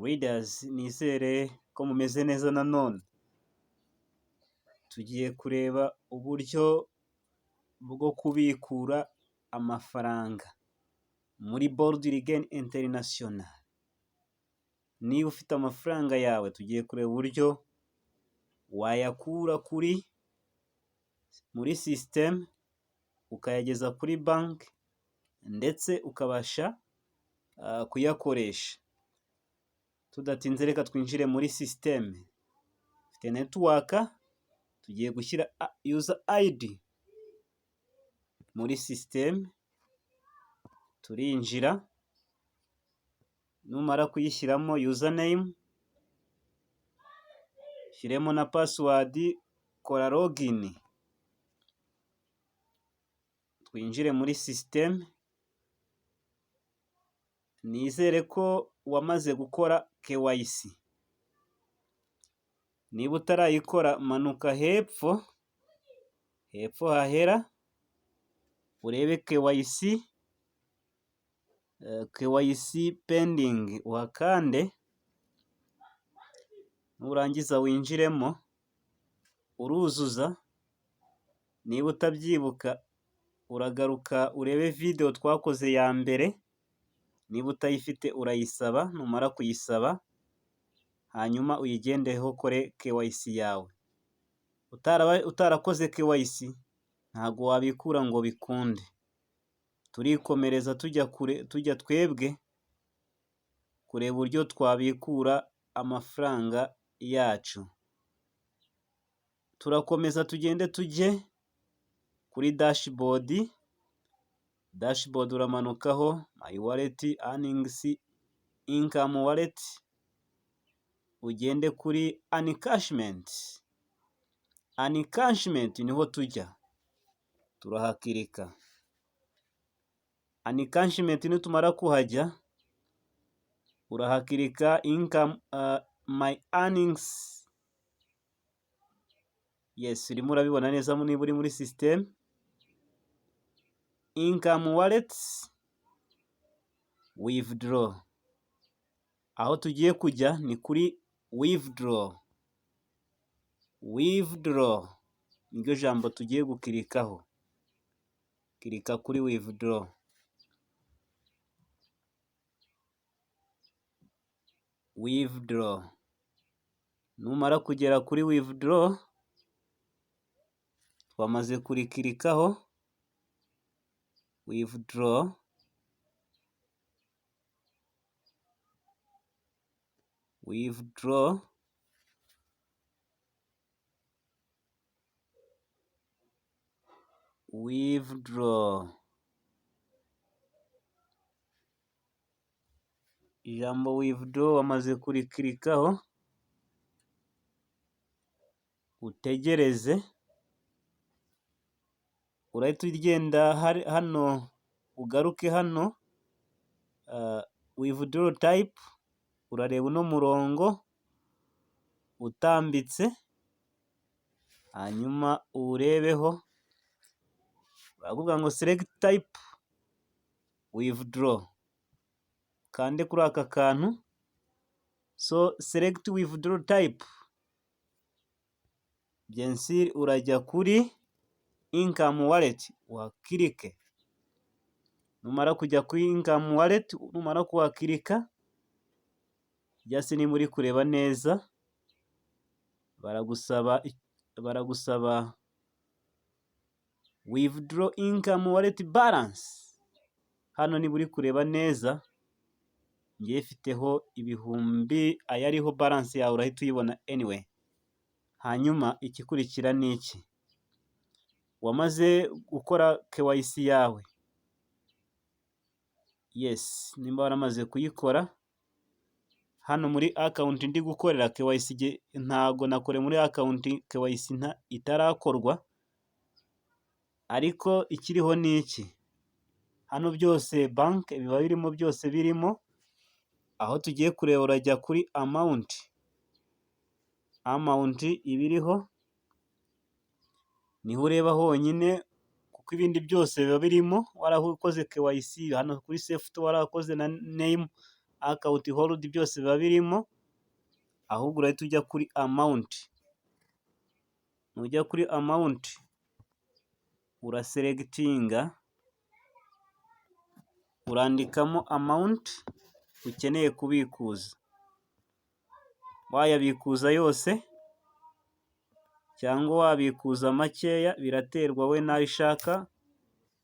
Readers, nizere ko mumeze neza nanone. Tugiye kureba uburyo bwo kubikura amafaranga muri Boldregains International. Niba ufite amafaranga yawe, tugiye kureba uburyo wayakura muri system ukayageza kuri bank ndetse ukabasha kuyakoresha. Tudatinze reka twinjire muri system. Ufite network, tugiye gushyira user ID muri system. Turinjira, numara kuyishyiramo username, shyiremo na password, kora login. Twinjire muri system. Nizere ko wamaze gukora KYC. Niba utarayikora, manuka hepfo hahera urebe KYC pending, uhakande. Nurangiza winjiremo, uruzuza. Niba utabyibuka, uragaruka urebe video twakoze ya mbere. Niba utayifite urayisaba, numara kuyisaba hanyuma uyigendeho ukore KYC yawe. Utarakoze KYC ntago wabikura ngo bikunde. Turikomereza tujya twebwe kureba uburyo twabikura amafaranga yacu. Turakomeza tugende tujye kuri dashboard. Dashboard uramanukaho my wallet, earnings, income wallet, ugende kuri uncashment. Uncashment niho tujya, turahakirika. Uncashment nitumara kuhajya, urahakirika income, my earnings. Yes, urimo urabibona neza niba uri muri system. Income wallet, withdraw. Aho tugiye kujya ni kuri withdraw. Withdraw niryo jambo tugiye gukirikaho. Kirika kuri withdraw. Withdraw. Numara kugera kuri withdraw, twamaze kurikirikaho. Withdraw. Withdraw. Withdraw. Ijambo withdraw wamaze kurikirikaho, utegereze. Urahita ugenda hano, ugaruke hano, withdraw type. Urareba uno murongo utambitse, hanyuma urebeho. Baravuga ngo select type withdraw. Kande kuri aka kantu. So select withdraw type. Bien sûr urajya kuri income wallet, wakirike. Numara kujya kuri income wallet, numara kuhakirika, byase ni muri kureba neza, baragusaba withdraw income wallet balance. Hano ni buri kureba neza, ngiye mfiteho ibihumbi ayariho balance yawe, urahita uyibona anyway. Hanyuma ikikurikira ni iki? Wamaze gukora KYC yawe. Yes, nimba waramaze kuyikora. Hano muri account ndi gukorera KYC, ntago nakore muri account KYC itarakorwa. Ariko ikiriho ni iki? Hano byose bank biba birimo, byose birimo. Aho tugiye kureba urajya kuri amount. Amount ibiriho niho ureba honyine, kuko ibindi byose biba birimo. Warakoze KYC hano kuri safety, warakoze na name, account hold byose biba birimo, ahubwo urahita ujya kuri amount. Nujya kuri amount uraselectinga, urandikamo amount ukeneye kubikuza. Wayabikuza yose cyangwa wabikuza makeya, biraterwa we nayo ushaka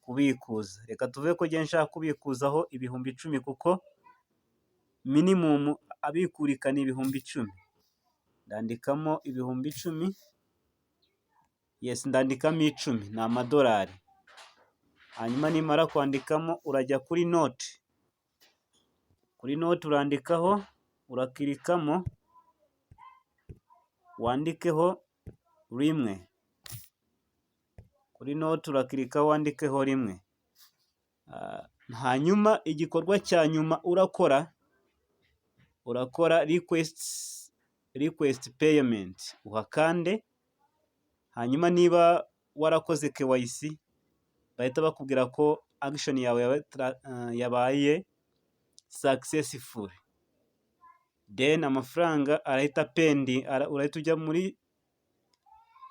kubikuza. Reka tuvuge ko ngiye nshaka kubikuzaho ibihumbi 10 kuko minimum abikurika ni ibihumbi 10. Ndandikamo ibihumbi 10. Yes, ndandikamo 10 ni amadolari. Hanyuma nimara kwandikamo urajya kuri note. Kuri note urandikaho, urakirikamo, wandikeho rimwe. Kuri note urakirikaho wandikeho rimwe. Hanyuma igikorwa cya nyuma urakora request payment, uhakande. Hanyuma niba warakoze KYC bahita bakubwira ko action yawe yabaye successful. Then amafaranga arahita pending, urahita ujya muri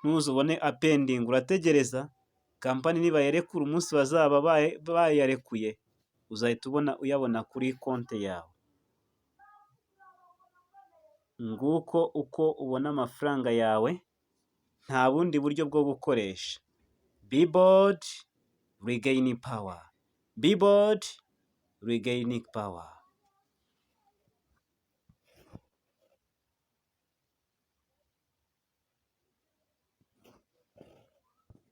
ntuzubone pending, urategereza kampani niba yarekura umunsi bazaba bayarekuye, uzahita uyabona kuri konti yawe. Nguko uko ubona amafaranga yawe, nta bundi buryo bwo gukoresha. Be bold, regain power. Be bold, regain power.